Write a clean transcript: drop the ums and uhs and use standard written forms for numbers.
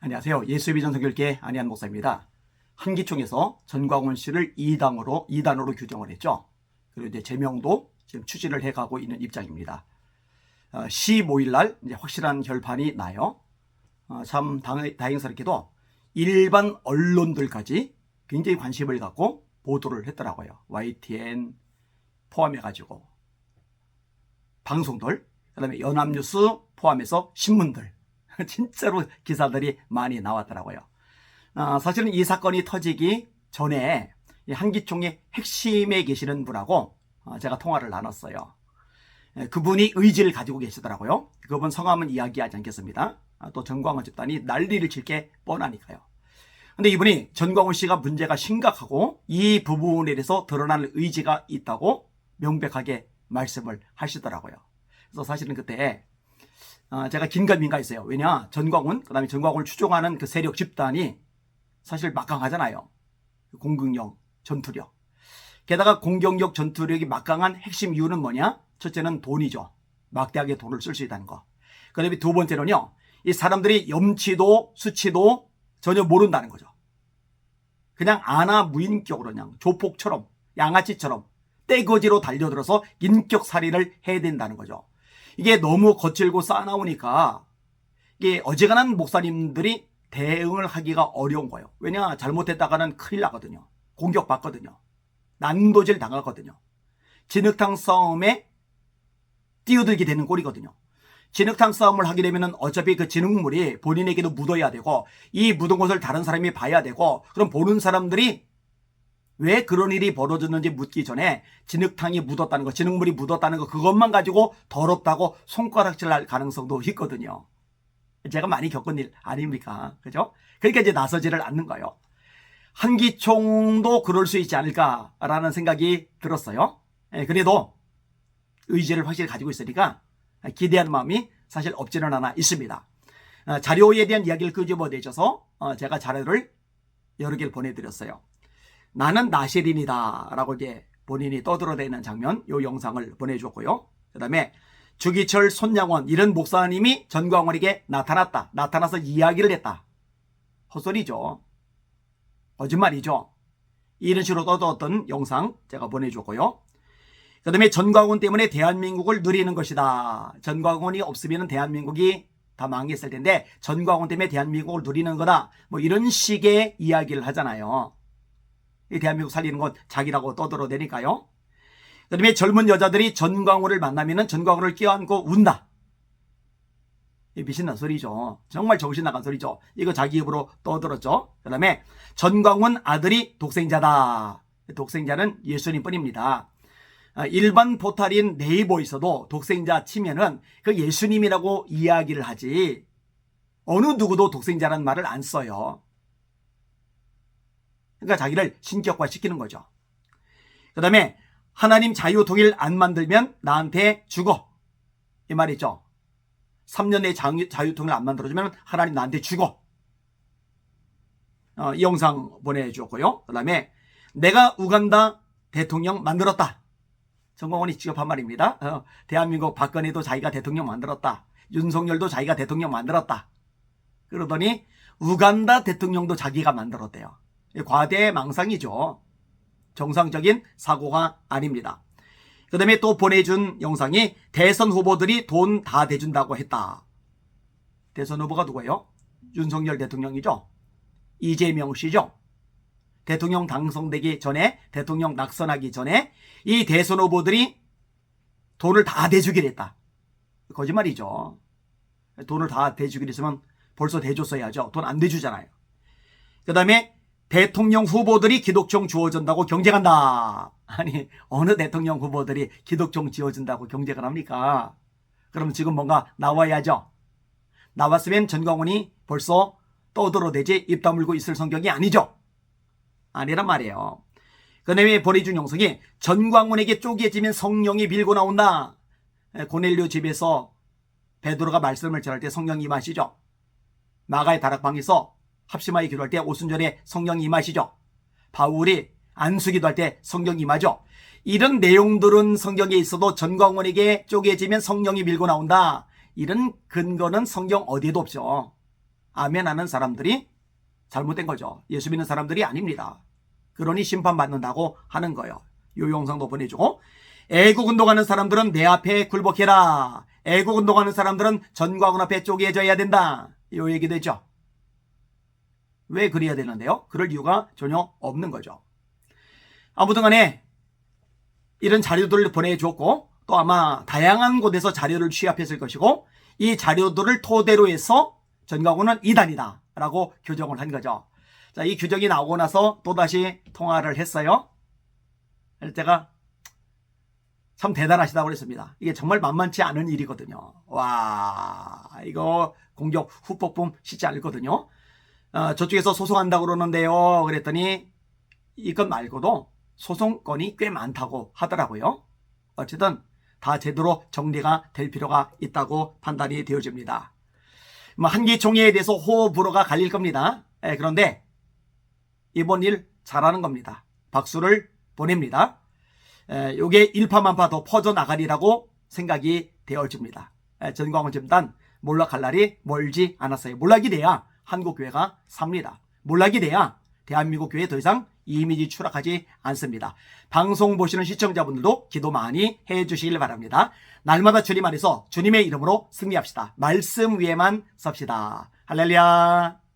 안녕하세요. 예수의 비전 선교회 안희한 목사입니다. 한기총에서 전광훈 씨를 2단으로 규정을 했죠. 그리고 이제 제명도 지금 추진을 해가고 있는 입장입니다. 15일 날 이제 확실한 결판이 나요. 참 다행스럽게도 일반 언론들까지 굉장히 관심을 갖고 보도를 했더라고요. YTN 포함해가지고 방송들, 그다음에 연합뉴스 포함해서 신문들, 진짜로 기사들이 많이 나왔더라고요. 사실은 이 사건이 터지기 전에 한기총의 핵심에 계시는 분하고 제가 통화를 나눴어요. 그분이 의지를 가지고 계시더라고요. 그분 성함은 이야기하지 않겠습니다. 또 전광훈 집단이 난리를 칠 게 뻔하니까요. 근데 이분이 전광훈 씨가 문제가 심각하고 이 부분에 대해서 드러날 의지가 있다고 명백하게 말씀을 하시더라고요. 그래서 사실은 그때 제가 긴가민가했어요. 왜냐, 전광훈, 그 다음에 전광훈을 추종하는 그 세력 집단이 사실 막강하잖아요. 공격력, 전투력. 게다가 공격력, 전투력이 막강한 핵심 이유는 뭐냐? 첫째는 돈이죠. 막대하게 돈을 쓸 수 있다는 거. 그 다음에 두 번째는요, 이 사람들이 염치도 수치도 전혀 모른다는 거죠. 그냥 아나무인격으로 그냥 조폭처럼, 양아치처럼 떼거지로 달려들어서 인격살인을 해야 된다는 거죠. 이게 너무 거칠고 싸나우니까 이게 어지간한 목사님들이 대응을 하기가 어려운 거예요. 왜냐, 잘못했다가는 큰일 나거든요. 공격받거든요. 난도질 당하거든요. 진흙탕 싸움에 뛰어들게 되는 꼴이거든요. 진흙탕 싸움을 하게 되면 어차피 그 진흙물이 본인에게도 묻어야 되고, 이 묻은 것을 다른 사람이 봐야 되고, 그럼 보는 사람들이 왜 그런 일이 벌어졌는지 묻기 전에 진흙탕이 묻었다는 거, 진흙물이 묻었다는 거, 그것만 가지고 더럽다고 손가락질 할 가능성도 있거든요. 제가 많이 겪은 일 아닙니까? 그죠? 그러니까 이제 나서지를 않는 거예요. 한기총도 그럴 수 있지 않을까라는 생각이 들었어요. 그래도 의지를 확실히 가지고 있으니까 기대하는 마음이 사실 없지는 않아 있습니다. 자료에 대한 이야기를 끄집어내셔서 제가 자료를 여러 개를 보내드렸어요. 나는 나시린이다 라고 이제 본인이 떠들어대는 장면, 요 영상을 보내줬고요. 그 다음에 주기철, 손양원 이런 목사님이 전광훈에게 나타나서 이야기를 했다. 헛소리죠. 거짓말이죠. 이런 식으로 떠들었던 영상 제가 보내줬고요. 그 다음에 전광훈 때문에 대한민국을 누리는 것이다. 전광훈이 없으면 대한민국이 다 망했을 텐데 전광훈 때문에 대한민국을 누리는 거다. 뭐 이런 식의 이야기를 하잖아요. 이 대한민국 살리는 건 자기라고 떠들어대니까요. 그 다음에 젊은 여자들이 전광훈을 만나면 전광훈을 껴안고 운다. 미친난 소리죠. 정말 정신 나간 소리죠. 이거 자기 입으로 떠들었죠. 그 다음에 전광훈 아들이 독생자다. 독생자는 예수님 뿐입니다. 일반 포탈인 네이버에서도 독생자 치면은 그 예수님이라고 이야기를 하지 어느 누구도 독생자라는 말을 안 써요. 그러니까 자기를 신격화시키는 거죠. 그 다음에 하나님 자유통일 안 만들면 나한테 죽어. 이 말이죠. 3년 내에 자유통일 안 만들어주면 하나님 나한테 죽어. 이 영상 보내주었고요. 그 다음에 내가 우간다 대통령 만들었다. 전광훈이 직접 한 말입니다. 대한민국 박근혜도 자기가 대통령 만들었다. 윤석열도 자기가 대통령 만들었다. 그러더니 우간다 대통령도 자기가 만들었대요. 과대망상이죠. 정상적인 사고가 아닙니다. 그 다음에 또 보내준 영상이 대선 후보들이 돈 다 대준다고 했다. 대선 후보가 누구예요? 윤석열 대통령이죠. 이재명 씨죠. 대통령 당선되기 전에, 대통령 낙선하기 전에 이 대선 후보들이 돈을 다 대주기로 했다. 거짓말이죠. 돈을 다 대주기로 했으면 벌써 대줬어야죠. 돈 안 대주잖아요. 그 다음에 대통령 후보들이 기독총 주어준다고 경쟁한다. 아니, 어느 대통령 후보들이 기독총 지어준다고 경쟁을 합니까? 그럼 지금 뭔가 나와야죠. 나왔으면 전광훈이 벌써 떠들어대지 입 다물고 있을 성격이 아니죠. 아니란 말이에요. 그 다음에 보내준 영상이 전광훈에게 쪼개지면 성령이 밀고 나온다. 고넬료 집에서 베드로가 말씀을 전할 때 성령이 임하시죠. 마가의 다락방에서 합심하여 기도할 때 오순절에 성령이 임하시죠. 바울이 안수기도 할 때 성령이 임하죠. 이런 내용들은 성경에 있어도 전광훈에게 쪼개지면 성령이 밀고 나온다. 이런 근거는 성경 어디에도 없죠. 아멘하는 사람들이 잘못된 거죠. 예수 믿는 사람들이 아닙니다. 그러니 심판받는다고 하는 거예요. 요 영상도 보내주고, 애국 운동하는 사람들은 내 앞에 굴복해라. 애국 운동하는 사람들은 전광훈 앞에 쪼개져야 된다. 요 얘기 되죠. 왜 그래야 되는데요? 그럴 이유가 전혀 없는 거죠. 아무튼 간에 이런 자료들을 보내주었고, 또 아마 다양한 곳에서 자료를 취합했을 것이고, 이 자료들을 토대로 해서 전광훈은 이단이다 라고 규정을 한 거죠. 자, 이 규정이 나오고 나서 또다시 통화를 했어요. 제가 참 대단하시다고 그랬습니다. 이게 정말 만만치 않은 일이거든요. 와, 이거 공격 후폭풍 쉽지 않거든요. 저쪽에서 소송한다고 그러는데요. 그랬더니 이것 말고도 소송건이 꽤 많다고 하더라고요. 어쨌든 다 제대로 정리가 될 필요가 있다고 판단이 되어집니다. 한기 총리에 대해서 호불호가 갈릴 겁니다. 그런데 이번 일 잘하는 겁니다. 박수를 보냅니다. 요게 일파만파 더 퍼져나가리라고 생각이 되어집니다. 전광훈 집단 몰락할 날이 멀지 않았어요. 몰락이 돼야 한국교회가 삽니다. 몰락이 돼야 대한민국 교회 더 이상 이미지 추락하지 않습니다. 방송 보시는 시청자분들도 기도 많이 해주시길 바랍니다. 날마다 주님 안에서 주님의 이름으로 승리합시다. 말씀 위에만 섭시다. 할렐루야.